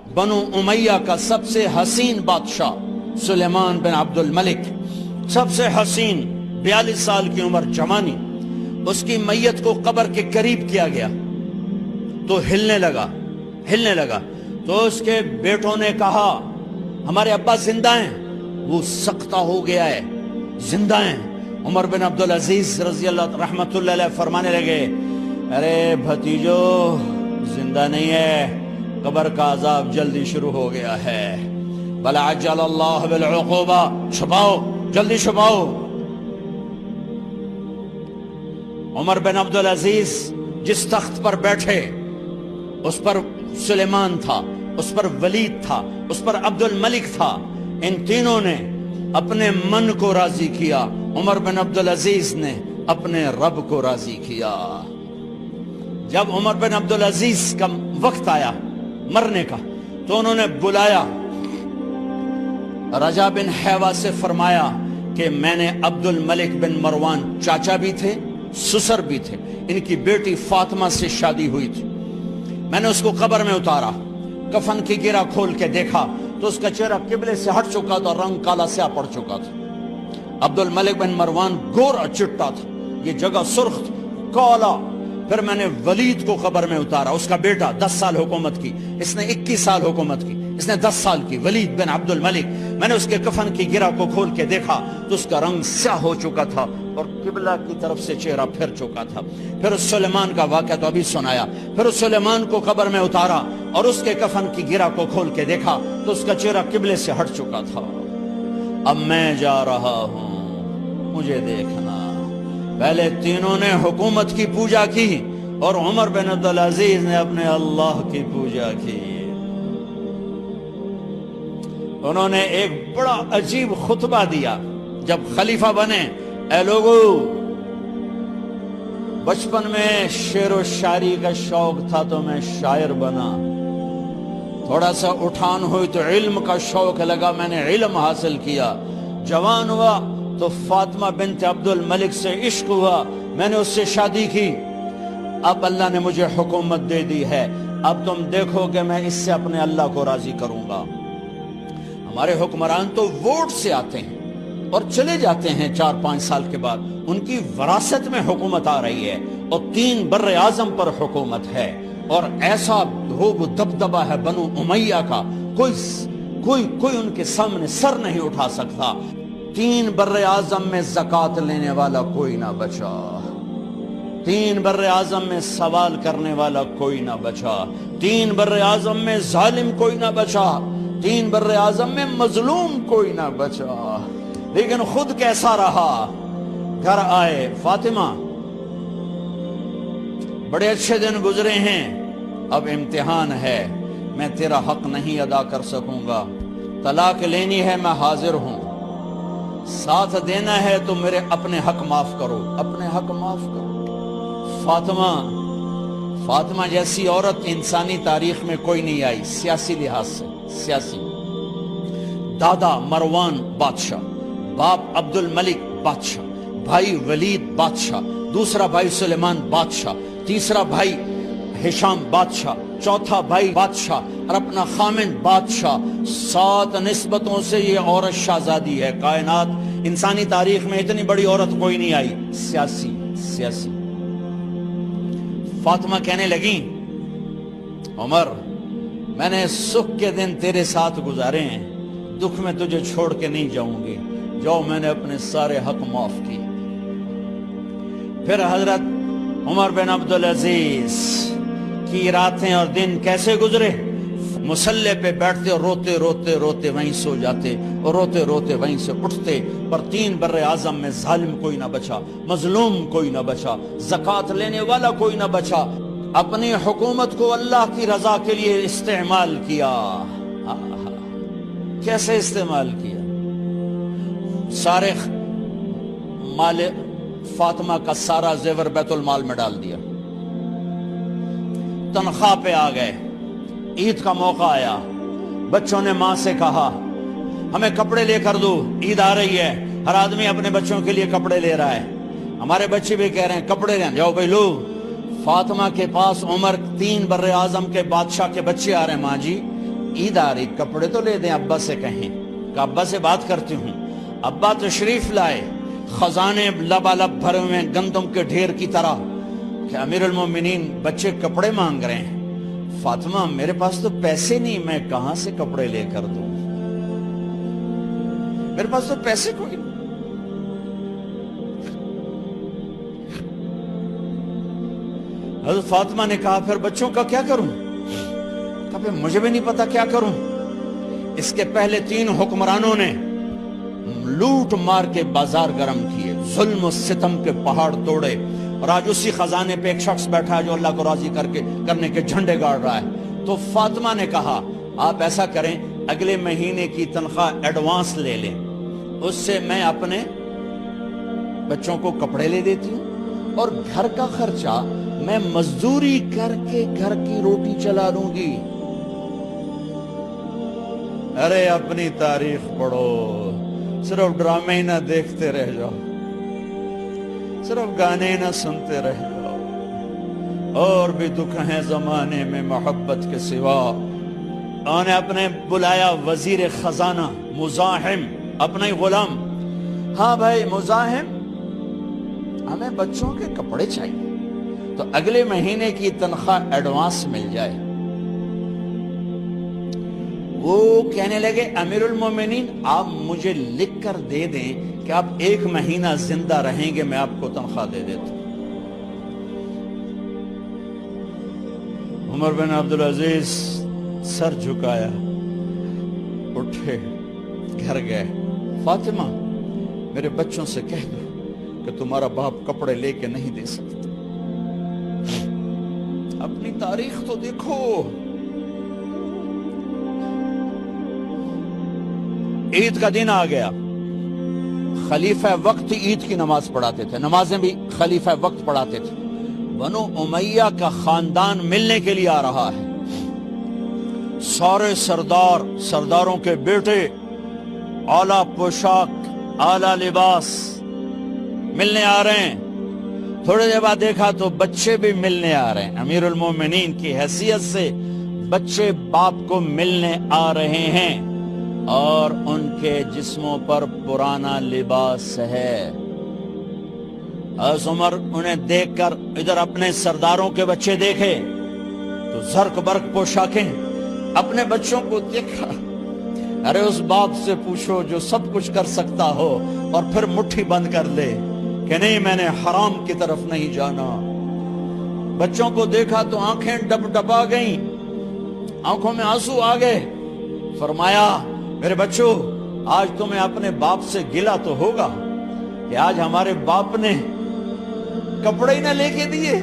بنو امیہ کا سب سے حسین بادشاہ سلیمان بن عبد الملک، سب سے حسین، 42 سال کی عمر، جوانی، اس کی میت کو قبر کے قریب کیا گیا تو ہلنے لگا تو اس کے بیٹوں نے کہا ہمارے ابا زندہ ہیں، وہ سکتہ ہو گیا ہے، زندہ ہیں۔ عمر بن عبدالعزیز رضی اللہ رحمت اللہ علیہ فرمانے لگے ارے بھتیجو زندہ نہیں ہے، قبر کا عذاب جلدی شروع ہو گیا ہے، بل عجل اللہ بالعقوبہ، چھپاؤ، جلدی چھپاؤ۔ عمر بن عبدالعزیز جس تخت پر بیٹھے اس پر سلیمان تھا، اس پر ولید تھا، اس پر عبد الملک تھا، ان تینوں نے اپنے من کو راضی کیا، عمر بن عبدالعزیز نے اپنے رب کو راضی کیا۔ جب عمر بن عبدالعزیز کا وقت آیا مرنے کا تو انہوں نے بلایا رجا بن حیوہ سے، فرمایا کہ میں نے عبد الملک بن مروان چاچا بھی تھے، سسر بھی تھے، ان کی بیٹی فاطمہ سے شادی ہوئی تھی، میں نے اس کو قبر میں اتارا، کفن کی گرہ کھول کے دیکھا تو اس کا چہرہ قبلے سے ہٹ چکا تھا، رنگ کالا سیاہ پڑ چکا تھا۔ عبد الملک بن مروان گورا چٹا تھا، یہ جگہ سرخ تھی، کالا۔ پھر میں نے ولید کو قبر میں اتارا، اس کا بیٹا 10 سال حکومت کی، اس نے 21 سال حکومت کی، اس نے 10 سال کی، ولید بن عبد الملک۔ میں نے اس کے کفن کی گرہ کو کھول کے دیکھا تو اس کا رنگ سیاہ ہو چکا تھا اور قبلہ کی طرف سے چہرہ پھر چکا تھا۔ پھر اس سلیمان کا واقعہ تو ابھی سنایا، پھر اس سلیمان کو قبر میں اتارا اور اس کے کفن کی گرہ کو کھول کے دیکھا تو اس کا چہرہ قبلے سے ہٹ چکا تھا۔ اب میں جا رہا ہوں، مجھے دیکھنا۔ پہلے تینوں نے حکومت کی پوجا کی اور عمر بن عبدالعزیز نے اپنے اللہ کی پوجا کی۔ انہوں نے ایک بڑا عجیب خطبہ دیا جب خلیفہ بنے، اے لوگو، بچپن میں شعر و شاعری کا شوق تھا تو میں شاعر بنا، تھوڑا سا اٹھان ہوئی تو علم کا شوق لگا، میں نے علم حاصل کیا، جوان ہوا تو فاطمہ بنت عبد الملک سے عشق ہوا، میں نے اس سے شادی کی، اب اللہ نے مجھے حکومت دے دی ہے، اب تم دیکھو کہ میں اس سے اپنے اللہ کو راضی کروں گا۔ ہمارے حکمران تو ووٹ سے آتے ہیں اور چلے جاتے ہیں 4-5 سال کے بعد، ان کی وراثت میں حکومت آ رہی ہے اور 3 بر اعظم پر حکومت ہے، اور ایسا دھوب دبدبہ ہے بنو امیہ کا، کوئی ان کے سامنے سر نہیں اٹھا سکتا۔ 3 بر اعظم میں زکوٰۃ لینے والا کوئی نہ بچا، 3 بر اعظم میں سوال کرنے والا کوئی نہ بچا، 3 بر اعظم میں ظالم کوئی نہ بچا، 3 بر اعظم میں مظلوم کوئی نہ بچا۔ لیکن خود کیسا رہا؟ گھر آئے، فاطمہ بڑے اچھے دن گزرے ہیں، اب امتحان ہے، میں تیرا حق نہیں ادا کر سکوں گا، طلاق لینی ہے میں حاضر ہوں، ساتھ دینا ہے تو میرے اپنے حق معاف کرو، اپنے حق معاف کرو۔ فاطمہ جیسی عورت انسانی تاریخ میں کوئی نہیں آئی، سیاسی لحاظ سے، سیاسی۔ دادا مروان بادشاہ، باپ عبد الملک بادشاہ، بھائی ولید بادشاہ، دوسرا بھائی سلیمان بادشاہ، تیسرا بھائی ہشام بادشاہ، چوتھا بھائی بادشاہ اور اپنا خامند بادشاہ، 7 نسبتوں سے یہ عورت شہزادی ہے۔ کائنات انسانی تاریخ میں اتنی بڑی عورت کوئی نہیں آئی، سیاسی۔ فاطمہ کہنے لگیں عمر، میں نے سکھ کے دن تیرے ساتھ گزارے ہیں، دکھ میں تجھے چھوڑ کے نہیں جاؤں گی، جاؤ میں نے اپنے سارے حق معاف کی۔ پھر حضرت عمر بن عبدالعزیز کی راتیں اور دن کیسے گزرے؟ مسلح پہ بیٹھتے اور روتے وہیں سو جاتے اور روتے وہیں سے اٹھتے، پر 3 بر اعظم میں ظالم کوئی نہ بچا، مظلوم کوئی نہ بچا، زکوٰۃ لینے والا کوئی نہ بچا، اپنی حکومت کو اللہ کی رضا کے لیے استعمال کیا۔ کیسے استعمال کیا؟ سارے مال فاطمہ کا سارا زیور بیت المال میں ڈال دیا، تنخواہ پہ آ گئے، عید کا موقع آیا، بچوں نے ماں سے کہا ہمیں کپڑے لے کر دو، عید آ رہی ہے، ہر آدمی اپنے بچوں کے لیے کپڑے لے رہا ہے، ہمارے بچے بھی کہہ رہے ہیں کپڑے لیں، جاؤ بھائی لو۔ فاطمہ کے پاس عمر 3 بر اعظم کے بادشاہ کے بچے آ رہے ہیں، ماں جی عید آ رہی، کپڑے تو لے دیں، ابا سے کہیں کہ ابا سے بات کرتی ہوں۔ ابا تشریف لائے، خزانے لبالب بھرے ہوئے گندم کے ڈھیر کی طرح، کہ امیر المومنین بچے کپڑے مانگ رہے ہیں۔ فاطمہ میرے پاس تو پیسے نہیں، میں کہاں سے کپڑے لے کر دوں، میرے پاس تو پیسے کوئی نہیں۔ حضرت فاطمہ نے کہا پھر بچوں کا کیا کروں؟ کہا پھر مجھے بھی نہیں پتا کیا کروں۔ اس کے پہلے 3 حکمرانوں نے لوٹ مار کے بازار گرم کیے، ظلم و ستم کے پہاڑ توڑے، اور آج اسی خزانے پہ ایک شخص بیٹھا ہے جو اللہ کو راضی کرنے کے جھنڈے گاڑ رہا ہے۔ تو فاطمہ نے کہا آپ ایسا کریں، اگلے مہینے کی تنخواہ ایڈوانس لے لیں، اس سے میں اپنے بچوں کو کپڑے لے دیتی ہوں، اور گھر کا خرچہ میں مزدوری کر کے گھر کی روٹی چلا لوں گی۔ ارے اپنی تاریخ پڑھو، صرف ڈرامے نہ دیکھتے رہ جاؤ، صرف گانے نہ سنتے رہ جاؤ، اور بھی دکھ ہیں زمانے میں محبت کے سوا۔ انہوں نے اپنے بلایا وزیر خزانہ مزاحم، اپنا ہی غلام، ہاں بھائی مزاحم، ہمیں بچوں کے کپڑے چاہیے، تو اگلے مہینے کی تنخواہ ایڈوانس مل جائے۔ وہ کہنے لگے امیر المومنین آپ مجھے لکھ کر دے دیں کہ آپ 1 مہینہ زندہ رہیں گے، میں آپ کو تنخواہ دے دیتا ہوں۔ عمر بن عبدالعزیز سر جھکایا، اٹھے، گھر گئے، فاطمہ میرے بچوں سے کہہ دو کہ تمہارا باپ کپڑے لے کے نہیں دے سکتا۔ اپنی تاریخ تو دیکھو۔ عید کا دن آ گیا، خلیفہ وقت عید کی نماز پڑھاتے تھے، نمازیں بھی خلیفہ وقت پڑھاتے تھے۔ بنو امیہ کا خاندان ملنے کے لیے آ رہا ہے، سارے سرداروں کے بیٹے اعلیٰ پوشاک، اعلیٰ لباس ملنے آ رہے ہیں۔ تھوڑے دیر بعد دیکھا تو بچے بھی ملنے آ رہے ہیں، امیر المومنین کی حیثیت سے بچے باپ کو ملنے آ رہے ہیں، اور ان کے جسموں پر پرانا لباس ہے۔ حضرت عمر انہیں دیکھ کر ادھر اپنے سرداروں کے بچے دیکھے تو زرق برق پوشاکیں، اپنے بچوں کو دیکھا۔ ارے اس باپ سے پوچھو جو سب کچھ کر سکتا ہو اور پھر مٹھی بند کر لے کہ نہیں میں نے حرام کی طرف نہیں جانا۔ بچوں کو دیکھا تو آنکھیں ڈب ڈبا گئیں، آنکھوں میں آنسو آ گئے۔ فرمایا میرے بچوں آج تمہیں اپنے باپ سے گلہ تو ہوگا کہ آج ہمارے باپ نے کپڑے ہی نہ لے کے دیے۔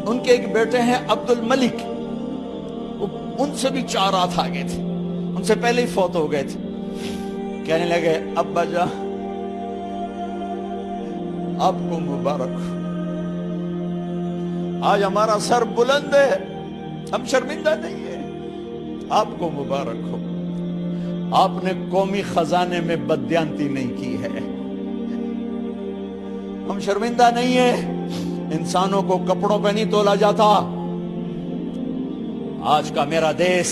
ان کے ایک بیٹے ہیں عبد الملک، ان سے بھی 4 ہاتھ آگے تھے، ان سے پہلے ہی فوت ہو گئے تھے۔ کہنے لگے ابا جان آپ کو مبارک ہو، آج ہمارا سر بلند ہے، ہم شرمندہ نہیں ہیں، آپ کو مبارک ہو، آپ نے قومی خزانے میں بددیانتی نہیں کی ہے، ہم شرمندہ نہیں ہیں، انسانوں کو کپڑوں پہ نہیں تولا جاتا۔ آج کا میرا دیس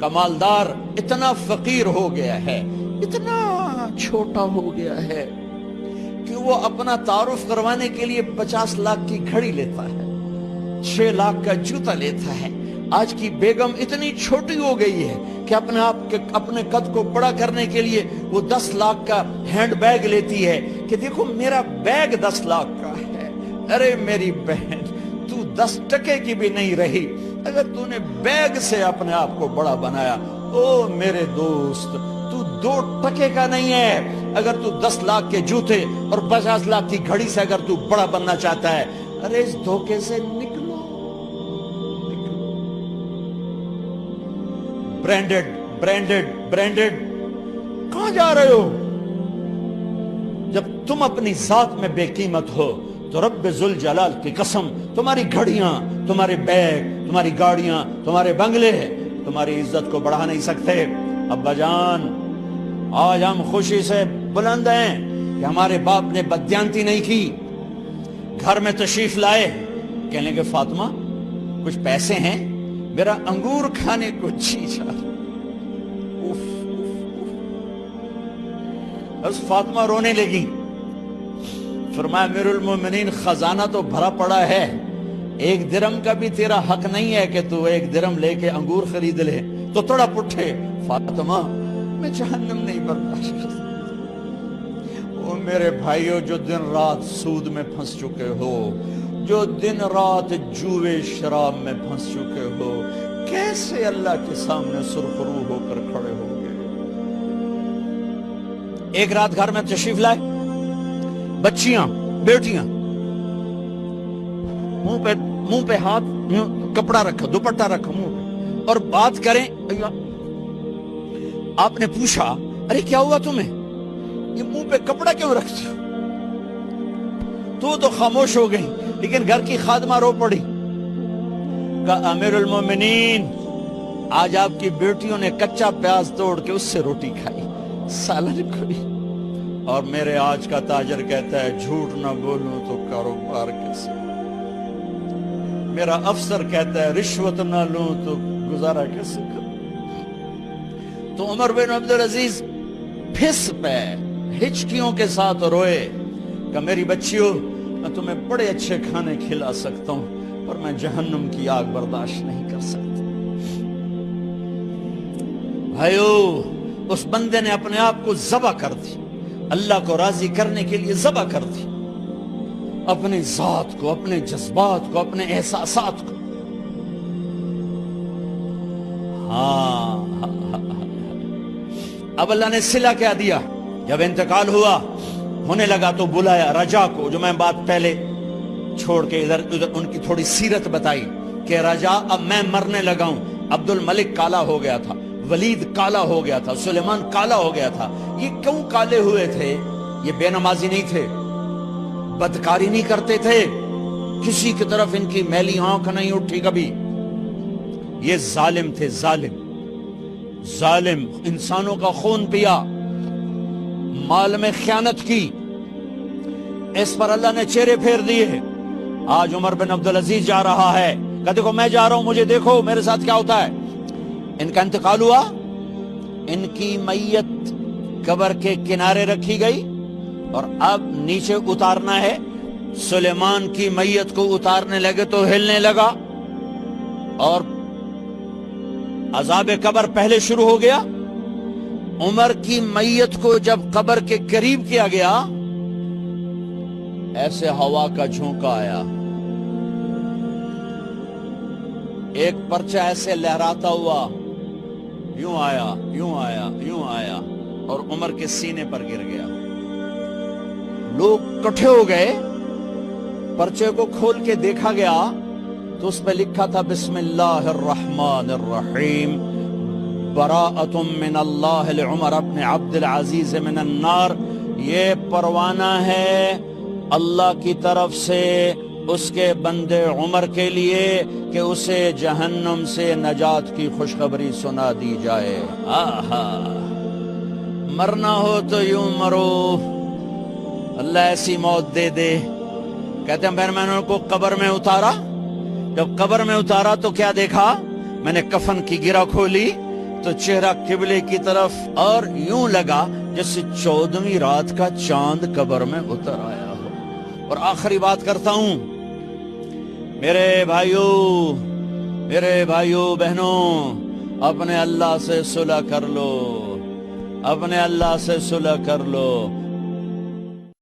کا مالدار اتنا فقیر ہو گیا ہے، اتنا چھوٹا ہو گیا ہے کہ وہ اپنا تعارف کروانے کے لیے 50 لاکھ کی گھڑی لیتا ہے، 6 لاکھ کا جوتا لیتا ہے۔ آج کی بیگم اتنی چھوٹی ہو گئی ہے کہ اپنے قد کو بڑا کرنے کے لیے وہ 10 لاکھ کا ہینڈ بیگ لیتی ہے کہ دیکھو میرا بیگ 10 لاکھ کا ہے۔ ارے میری بہن تو 10 ٹکے کی بھی نہیں رہی اگر تو نے بیگ سے اپنے آپ کو بڑا بنایا۔ او میرے دوست تو 2 ٹکے کا نہیں ہے اگر تو 10 لاکھ کے جوتے اور 50 لاکھ کی گھڑی سے اگر تو بڑا بننا چاہتا ہے۔ ارے اس دھوکے سے نکلو۔ برینڈڈ کہاں جا رہے ہو؟ جب تم اپنی ذات میں بے قیمت ہو تو رب ذوالجلال کی قسم تمہاری گھڑیاں، تمہارے بیگ، تمہاری گاڑیاں، تمہارے بنگلے تمہاری عزت کو بڑھا نہیں سکتے۔ ابا جان آج ہم خوشی سے بلند ہیں کہ ہمارے باپ نے بددیانتی نہیں کی۔ گھر میں تشریف لائے، کہنے لگے فاطمہ کچھ پیسے ہیں، میرا انگور کھانے کو جی چاہ رہا۔ بس فاطمہ رونے لگی، فرمایا امیر المومنین خزانہ تو بھرا پڑا ہے، 1 درم کا بھی تیرا حق نہیں ہے کہ تو 1 درم لے کے انگور خرید لے۔ تو تھوڑا پٹھے، فاطمہ میں جہنم نہیں برداشت کر سکتا۔ وہ میرے بھائیو جو دن رات سود میں پھنس چکے ہو، جو دن رات جوے شراب میں پھنس چکے ہو، کیسے اللہ کے سامنے سرخرو ہو کر کھڑے ہو گئے؟ ایک رات گھر میں تشریف لائے، بچیاں بیٹیاں، منہ پہ ہاتھ، کپڑا رکھا، دوپٹہ رکھا منہ پہ، اور بات کریں۔ آپ نے پوچھا ارے کیا ہوا تمہیں، یہ منہ پہ کپڑا کیوں رکھتی ہو؟ تو خاموش ہو گئی، لیکن گھر کی خادمہ رو پڑی، کہا امیر المومنین آج آپ کی بیٹیوں نے کچا پیاز توڑ کے اس سے روٹی کھائی، سالن کھائی، اور میرے آج کا تاجر کہتا ہے جھوٹ نہ بولوں تو کاروبار کیسے، میرا افسر کہتا ہے رشوت نہ لوں تو گزارا کیسے کروں۔ تو عمر بن عبدالعزیز پھس پہ ہچکیوں کے ساتھ روئے کہ میری بچیوں میں تمہیں بڑے اچھے کھانے کھلا سکتا ہوں، پر میں جہنم کی آگ برداشت نہیں کر سکتا۔ بھائیو، اس بندے نے اپنے آپ کو ذبح کر دی، اللہ کو راضی کرنے کے لیے ذبح کر دی، اپنی ذات کو، اپنے جذبات کو، اپنے احساسات کو۔ اب اللہ نے صلہ کیا دیا، جب انتقال ہونے لگا تو بلایا رجا کو، جو میں بات پہلے چھوڑ کے ادھر ان کی تھوڑی سیرت بتائی کہ رجا اب میں مرنے لگا ہوں۔ عبد الملک کالا ہو گیا تھا، ولید کالا ہو گیا تھا، سلیمان کالا ہو گیا تھا۔ یہ کیوں کالے ہوئے تھے؟ یہ بے نمازی نہیں تھے، بدکاری نہیں کرتے تھے، کسی کی طرف ان کی میلی آنکھ نہیں اٹھی کبھی۔ یہ ظالم تھے، ظالم، انسانوں کا خون پیا، مال میں خیانت کی، اس پر اللہ نے چہرے پھیر دیے۔ آج عمر بن عبدالعزیز جا رہا ہے، کہ دیکھو میں جا رہا ہوں، مجھے دیکھو میرے ساتھ کیا ہوتا ہے۔ ان کا انتقال ہوا، ان کی میت قبر کے کنارے رکھی گئی، اور اب نیچے اتارنا ہے۔ سلیمان کی میت کو اتارنے لگے تو ہلنے لگا، اور عذاب قبر پہلے شروع ہو گیا۔ عمر کی میت کو جب قبر کے قریب کیا گیا، ایسے ہوا کا جھونکا آیا، ایک پرچہ ایسے لہراتا ہوا یوں آیا، یوں آیا، یوں آیا، اور عمر کے سینے پر گر گیا۔ لوگ کٹھے ہو گئے، پرچے کو کھول کے دیکھا گیا تو اس پہ لکھا تھا بسم اللہ الرحمن الرحیم، براءۃ من اللہ لعمر بن عبد العزیز من النار۔ یہ پروانہ ہے اللہ کی طرف سے اس کے بندے عمر کے لیے کہ اسے جہنم سے نجات کی خوشخبری سنا دی جائے۔ آہا، مرنا ہو تو یوں مرو، اللہ ایسی موت دے دے۔ کہتے ہیں پھر میں نے ان کو قبر میں اتارا، جب قبر میں اتارا تو کیا دیکھا؟ میں نے کفن کی گرہ کھولی تو چہرہ قبلے کی طرف، اور یوں لگا جیسے 14ویں رات کا چاند قبر میں اتر آیا ہو۔ اور آخری بات کرتا ہوں، میرے بھائیوں بہنوں، اپنے اللہ سے صلح کر لو، اپنے اللہ سے صلح کر لو۔